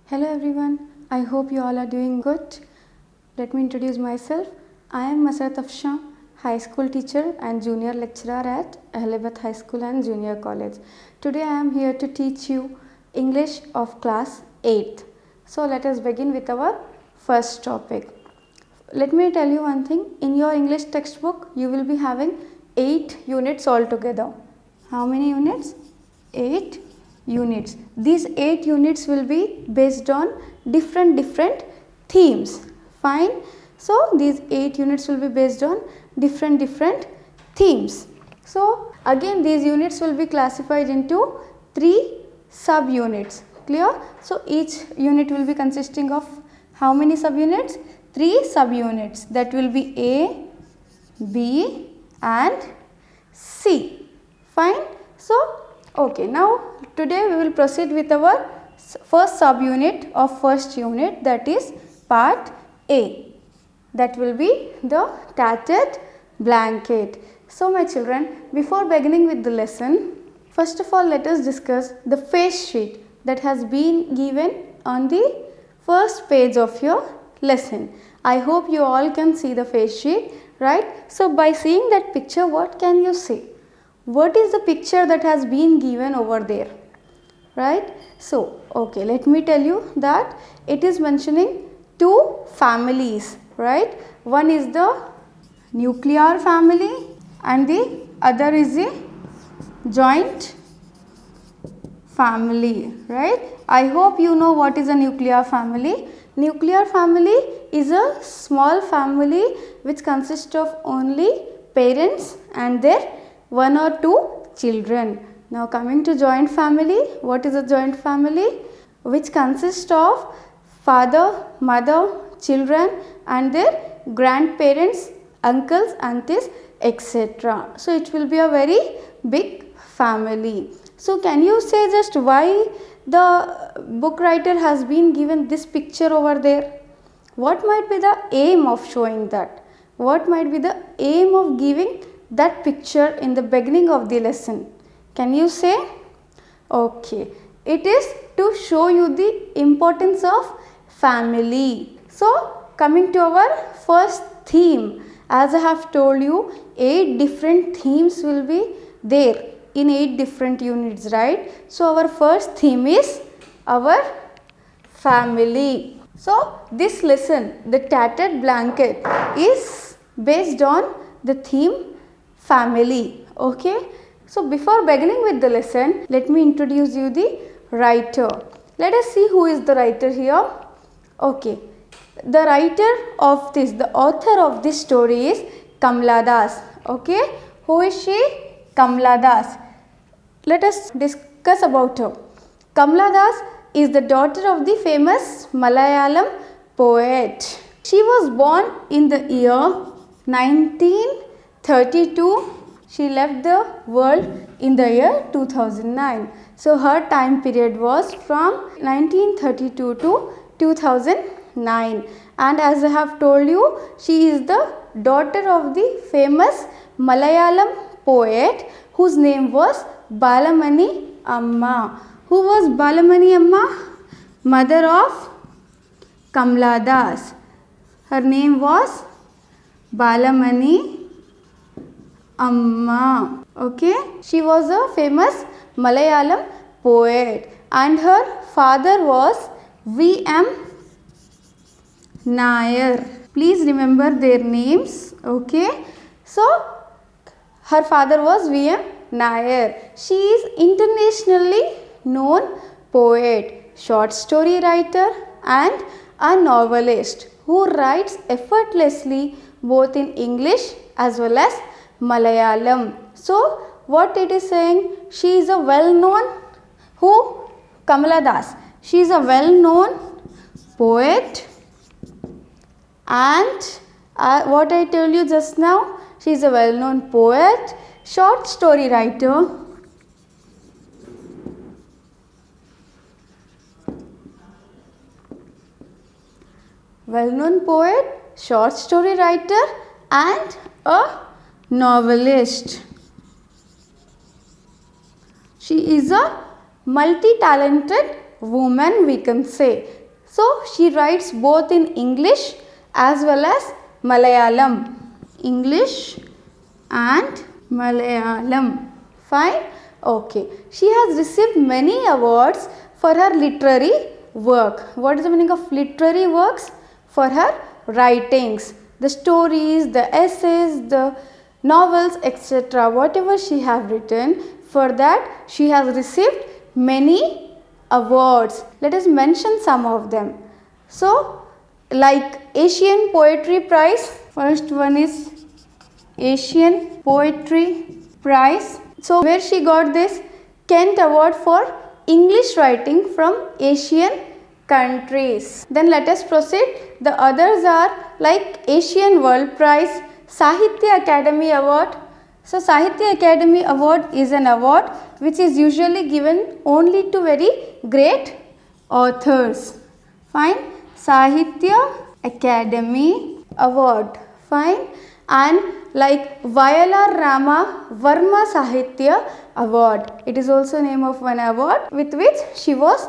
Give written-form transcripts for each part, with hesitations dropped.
Hello everyone, I hope you all are doing good. Let me introduce myself. I am Masrat Afshan, high school teacher and junior lecturer at Ahlebat High School and Junior College. Today I am here to teach you English of class 8th. So let us begin with our first topic. Let me tell you one thing, in your English textbook you will be having 8 units altogether. How many units? 8 units. These 8 units will be based on different themes. Fine. So these 8 units will be based on different themes. So again these units will be classified into 3 subunits. Clear? So each unit will be consisting of how many subunits? 3 subunits. That will be A, B and C. Fine. So okay, now today we will proceed with our first subunit of first unit, that is part A. That will be the tattered blanket. So my children, before beginning with the lesson, first of all let us discuss the face sheet that has been given on the first page of your lesson. I hope you all can see the face sheet, right? So by seeing that picture, what can you see? What is the picture that has been given over there, right? So okay, let me tell you that it is mentioning 2 families, right? One is the nuclear family and the other is the joint family, right? I hope you know what is a nuclear family. Nuclear family is a small family which consists of only parents and their 1 or 2 children. Now coming to joint family, what is a joint family? Which consists of father, mother, children and their grandparents, uncles, aunties, etc. So it will be a very big family. So can you say just why the book writer has been given this picture over there? What might be the aim of showing that? What might be the aim of giving that picture in the beginning of the lesson? Can you say? Okay, it is to show you the importance of family. So coming to our first theme, as I have told you, 8 different themes will be there in 8 different units, right? So our first theme is our family. So this lesson, the tattered blanket, is based on the theme family. Okay. So before beginning with the lesson, let me introduce you the writer. Let us see who is the writer here. Okay. The writer of this, the author of this story is Kamala Das. Okay. Who is she? Kamala Das. Let us discuss about her. Kamala Das is the daughter of the famous Malayalam poet. She was born in the year 1932. She left the world in the year 2009. So her time period was from 1932 to 2009. And as I have told you, she is the daughter of the famous Malayalam poet whose name was Balamani Amma. Who was Balamani Amma? Mother of Kamala Das. Her name was Balamani Amma. Okay. She was a famous Malayalam poet and her father was V.M. Nair. Please remember their names. Okay. So her father was V.M. Nair. She is internationally known poet, short story writer and a novelist who writes effortlessly both in English as well as Malayalam. So what it is saying, she is a well known, who? Kamala Das. She is a well known poet and what I told you just now, she is a well known poet, short story writer, well known poet, short story writer and a novelist. She is a multi-talented woman, we can say. So she writes both in English as well as Malayalam. English and Malayalam. Fine? Okay. She has received many awards for her literary work. What is the meaning of literary works? For her writings, the stories, the essays, the novels, etc. Whatever she have written, for that she has received many awards. Let us mention some of them. So, like Asian Poetry Prize, first one is Asian Poetry Prize. So, where she got this? Kent Award for English writing from Asian countries. Then let us proceed. The others are like Asian World Prize, Sahitya Academy Award. So, Sahitya Academy Award is an award which is usually given only to very great authors. Fine. Sahitya Academy Award. Fine. And like Vayala Rama Varma Sahitya Award. It is also name of one award with which she was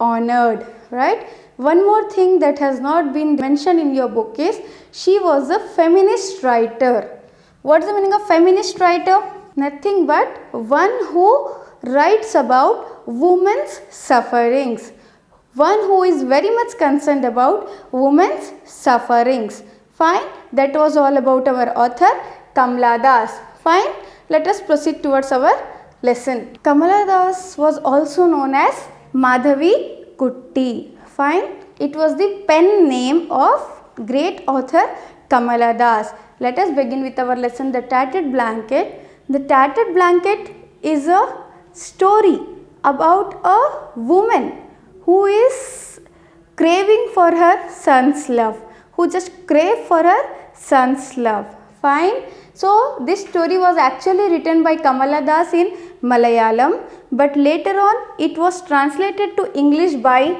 honored. Right. One more thing that has not been mentioned in your book is she was a feminist writer. What is the meaning of feminist writer? Nothing but one who writes about women's sufferings. One who is very much concerned about women's sufferings. Fine. That was all about our author Kamala Das. Fine. Let us proceed towards our lesson. Kamala Das was also known as Madhavi Kutti. Fine. It was the pen name of great author Kamala Das. Let us begin with our lesson, The Tattered Blanket. The Tattered Blanket is a story about a woman who is craving for her son's love, who just crave for her son's love. Fine. So, this story was actually written by Kamala Das in Malayalam, but later on it was translated to English by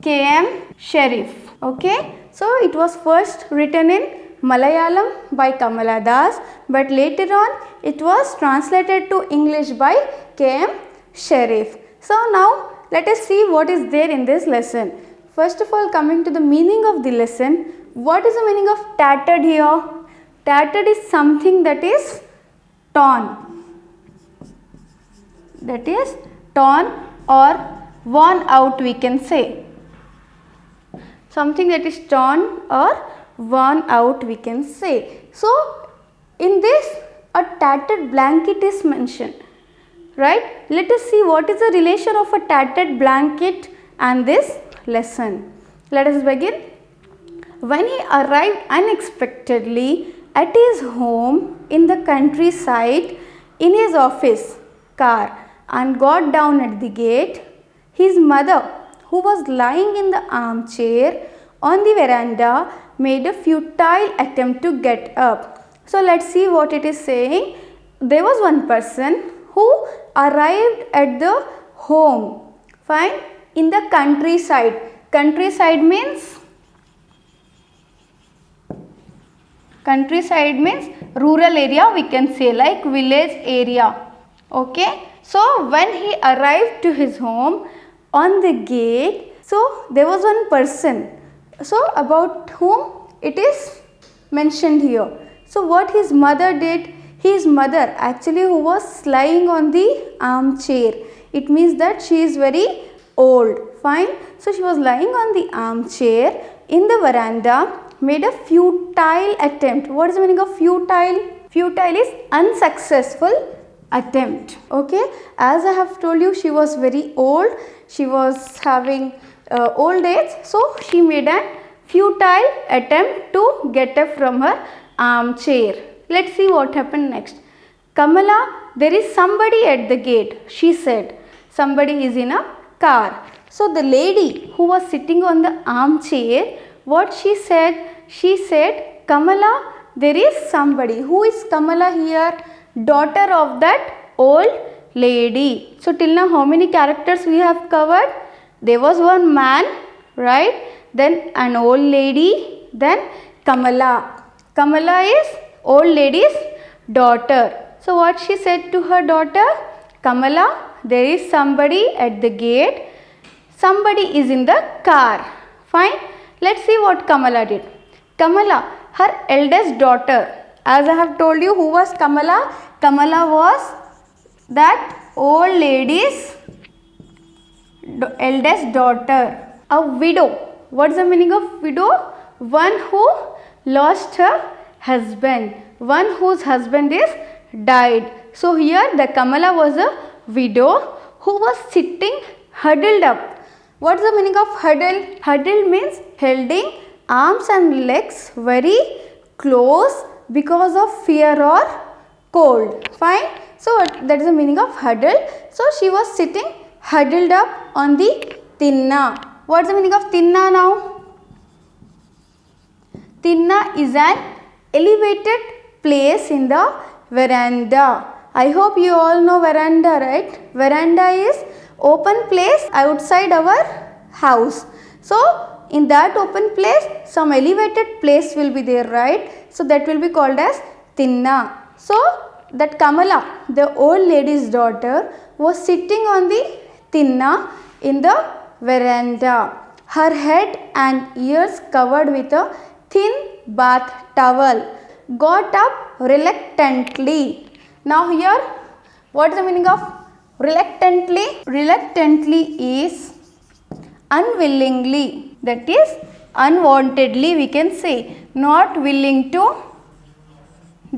K.M. Sharif. Okay. So, it was first written in Malayalam by Kamala Das, but later on it was translated to English by K.M. Sharif. So, now let us see what is there in this lesson. First of all, coming to the meaning of the lesson, what is the meaning of tattered here? Tattered is something that is torn. That is torn or worn out, we can say. Something that is torn or worn out, we can say. So, in this a tattered blanket is mentioned. Right? Let us see what is the relation of a tattered blanket and this lesson. Let us begin. When he arrived unexpectedly at his home in the countryside in his office car and got down at the gate, his mother, who was lying in the armchair on the veranda, made a futile attempt to get up. So, let us see what it is saying. There was one person who arrived at the home, fine, in the countryside. Countryside means rural area, we can say, like village area. Okay. So, when he arrived to his home on the gate, so there was one person. So, about whom it is mentioned here. So, what his mother did? His mother actually who was lying on the armchair. It means that she is very old. Fine. So, she was lying on the armchair in the veranda, made a futile attempt. What is the meaning of futile? Futile is unsuccessful attempt. Okay. As I have told you, she was very old. She was having old age. So, she made a futile attempt to get up from her armchair. Let's see what happened next. Kamala, there is somebody at the gate, she said. Somebody is in a car. So, the lady who was sitting on the armchair, what she said? She said, Kamala, there is somebody. Who is Kamala here? Daughter of that old lady. So, till now how many characters we have covered? There was one man, right? Then an old lady, then Kamala. Kamala is old lady's daughter. So, what she said to her daughter? Kamala, there is somebody at the gate. Somebody is in the car. Fine. Let's see what Kamala did. Kamala, her eldest daughter. As I have told you, who was Kamala? Kamala was that old lady's eldest daughter. A widow. What's the meaning of widow? One who lost her husband. One whose husband is died. So here the Kamala was a widow who was sitting huddled up. What's the meaning of huddle? Huddle means holding arms and legs very close because of fear or cold. Fine. So that is the meaning of huddle. So she was sitting huddled up on the tinna. What's the meaning of tinna now? Tinna is an elevated place in the veranda. I hope you all know veranda, right? Veranda is open place outside our house. So in that open place, some elevated place will be there, right? So that will be called as tinna. So that Kamala, the old lady's daughter, was sitting on the tinna in the veranda. Her head and ears covered with a thin bath towel. Got up reluctantly. Now here, what is the meaning of reluctantly? Reluctantly is unwillingly. That is unwantedly we can say. Not willing to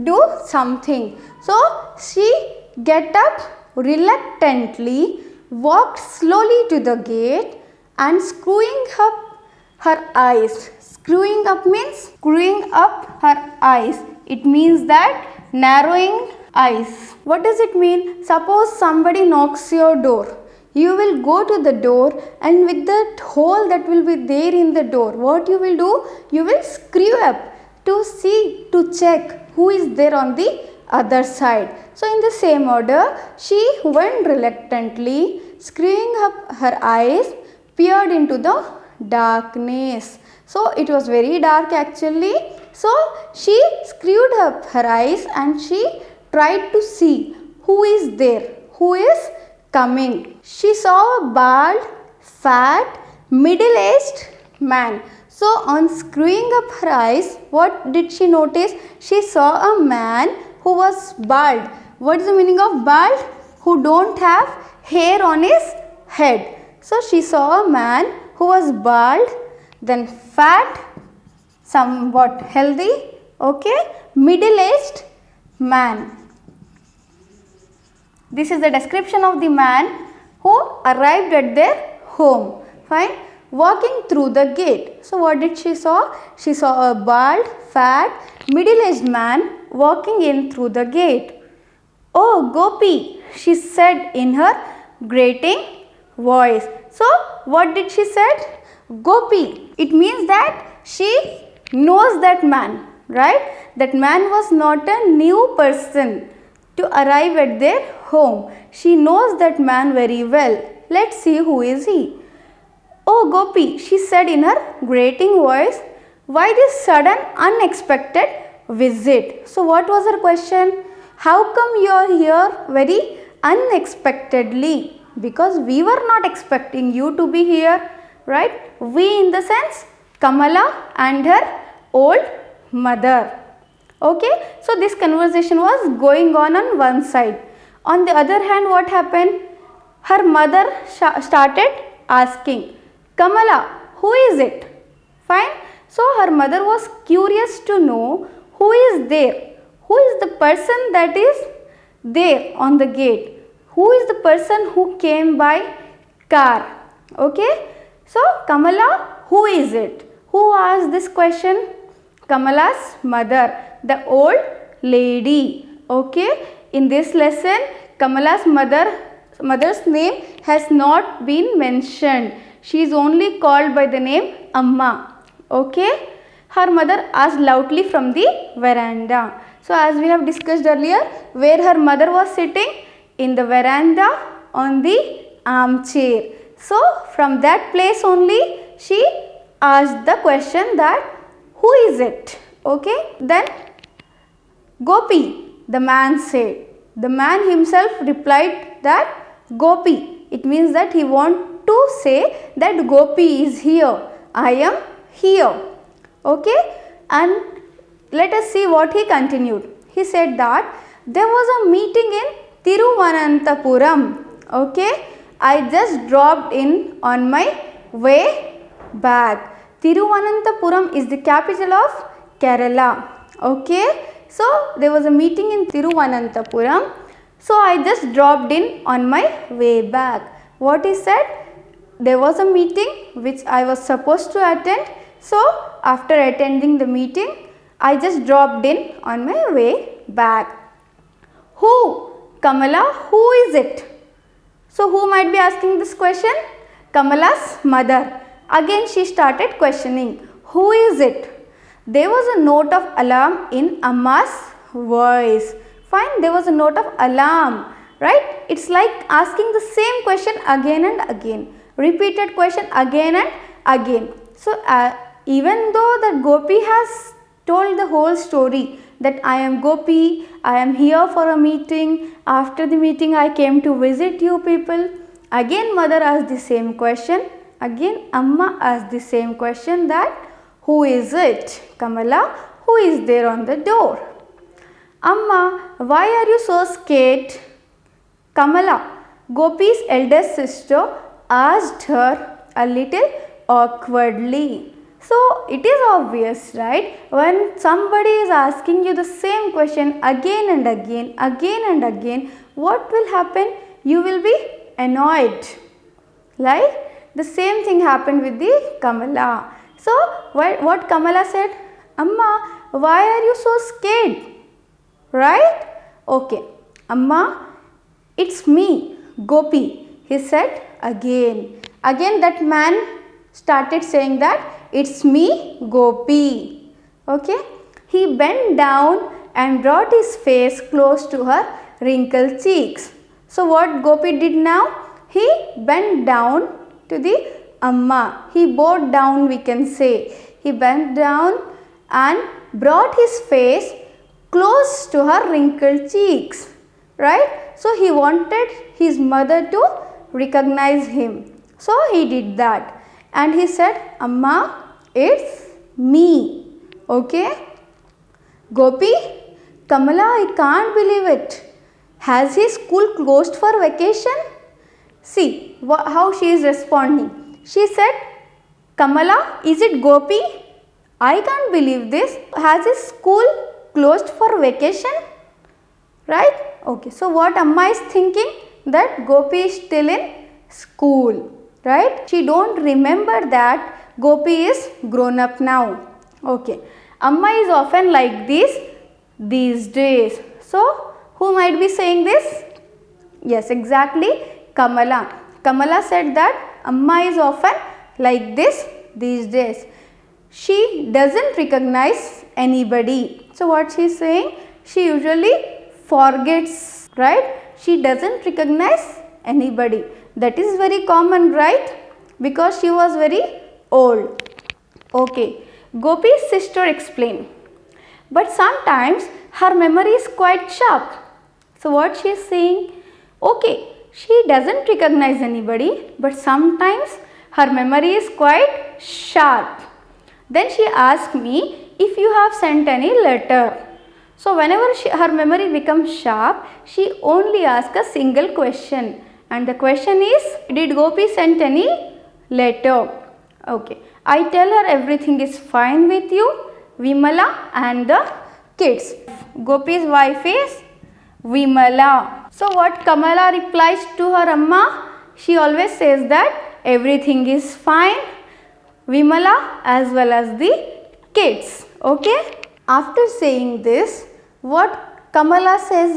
do something. So she get up reluctantly, walked slowly to the gate and screwing up her eyes. Screwing up means screwing up her eyes. It means that narrowing eyes. What does it mean? Suppose somebody knocks your door. You will go to the door and with that hole that will be there in the door, what you will do? You will screw up to see, to check who is there on the other side. So in the same order, she went reluctantly, screwing up her eyes, peered into the darkness. So it was very dark actually. So she screwed up her eyes and she tried to see who is there, who is coming. She saw a bald, fat, middle-aged man. So on screwing up her eyes, what did she notice? She saw a man who was bald. What is the meaning of bald? Who don't have hair on his head. So she saw a man who was bald, then fat, somewhat healthy, okay, middle-aged man. This is the description of the man who arrived at their home. Fine. Walking through the gate. So what did she saw? She saw a bald, fat, middle-aged man walking in through the gate. Oh, Gopi, she said in her grating voice. So what did she said? Gopi. It means that she knows that man, right? That man was not a new person to arrive at their home. She knows that man very well. Let's see who is he. Oh Gopi, she said in her grating voice, why this sudden unexpected visit? So what was her question? How come you are here very unexpectedly? Because we were not expecting you to be here, right? We in the sense Kamala and her old mother. Okay, so this conversation was going on one side. On the other hand, what happened? Her mother started asking, Kamala, who is it? Fine. So her mother was curious to know who is there. Who is the person that is there on the gate? Who is the person who came by car? Okay. So Kamala, who is it? Who asked this question? Kamala's mother, the old lady. Okay. In this lesson, Kamala's mother's name has not been mentioned. She is only called by the name Amma. Okay. Her mother asked loudly from the veranda. So as we have discussed earlier, where her mother was sitting? In the veranda on the armchair. So from that place only she asked the question that who is it? Okay. Then Gopi, the man said. The man himself replied that Gopi. It means that he wants to say that Gopi is here. I am here. Okay, and let us see what he continued. He said that there was a meeting in Thiruvananthapuram. Okay, I just dropped in on my way back. Thiruvananthapuram is the capital of Kerala. Okay, so there was a meeting in Thiruvananthapuram. So I just dropped in on my way back. What he said? There was a meeting which I was supposed to attend. So after attending the meeting, I just dropped in on my way back. Who? Kamala, who is it? So who might be asking this question? Kamala's mother. Again she started questioning. Who is it? There was a note of alarm in Amma's voice. Fine, there was a note of alarm, right? It's like asking the same question again and again. Repeated question again and again. So even though that Gopi has told the whole story that I am Gopi, I am here for a meeting, after the meeting I came to visit you people. Again mother asked the same question, again Amma asked the same question, that who is it? Kamala, who is there on the door? Amma, why are you so scared? Kamala, Gopi's eldest sister, asked her a little awkwardly. So it is obvious, right? When somebody is asking you the same question again and again, what will happen? You will be annoyed. Like the same thing happened with the Kamala. So what Kamala said? Amma, why are you so scared? Right? Okay. Amma, it's me, Gopi, he said again. Again that man started saying that it's me, Gopi. Okay. He bent down and brought his face close to her wrinkled cheeks. So what Gopi did now? He bent down to the Amma. He bowed down, we can say. He bent down and brought his face close to her wrinkled cheeks. Right? So he wanted his mother to recognize him. So he did that. And he said, Amma, it's me. Okay? Gopi, Kamala, I can't believe it. Has his school closed for vacation? See how she is responding. She said, Kamala, is it Gopi? I can't believe this. Has his school closed for vacation? Right? Okay. So what Amma is thinking? That Gopi is still in school. Right? She don't remember that Gopi is grown up now. Okay. Amma is often like this these days. So who might be saying this? Yes, exactly. Kamala. Kamala said that Amma is often like this these days. She doesn't recognize anybody. So what she is saying? She usually forgets, right? She doesn't recognize anybody. That is very common, right? Because she was very old. Okay. Gopi's sister explained. But sometimes her memory is quite sharp. So what she is saying? Okay, she doesn't recognize anybody, but sometimes her memory is quite sharp. Then she asked me if you have sent any letter. So whenever her memory becomes sharp, she only asks a single question. And the question is, did Gopi send any letter? Okay. I tell her everything is fine with you, Vimala and the kids. Gopi's wife is Vimala. So what Kamala replies to her Amma? She always says that everything is fine, Vimala as well as the kids. Okay. After saying this, what Kamala says,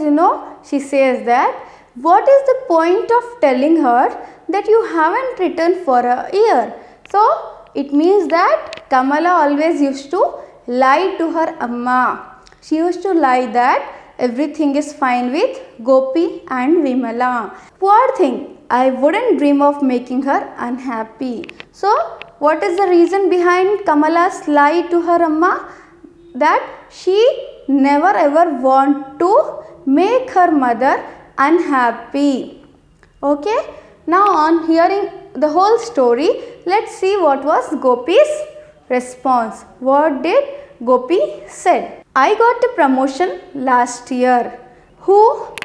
she says that what is the point of telling her that you haven't returned for a year? So it means that Kamala always used to lie to her Amma. She used to lie that everything is fine with Gopi and Vimala. Poor thing, I wouldn't dream of making her unhappy. So what is the reason behind Kamala's lie to her Amma? That she never ever want to make her mother unhappy. Okay. Now on hearing the whole story, let's see what was Gopi's response. What did Gopi said? I got a promotion last year. Who?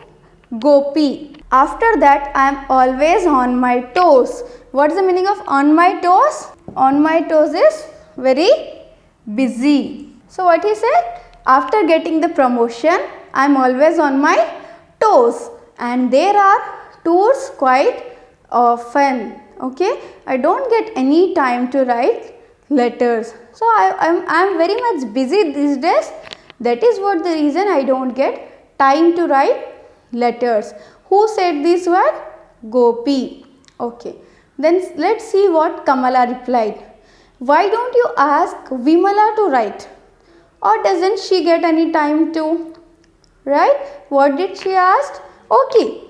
Gopi. After that, I am always on my toes. What is the meaning of on my toes? On my toes is very busy. So what he said? After getting the promotion, I am always on my toes, and there are tours quite often. Okay, I don't get any time to write letters. So I am very much busy these days. That is what the reason I don't get time to write letters. Who said this word? Gopi. Okay. Then let's see what Kamala replied. Why don't you ask Vimala to write? Or doesn't she get any time to? Right? What did she ask? Okay,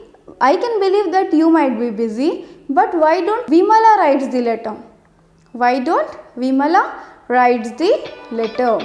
I can believe that you might be busy, but why don't Vimala writes the letter? Why don't Vimala writes the letter?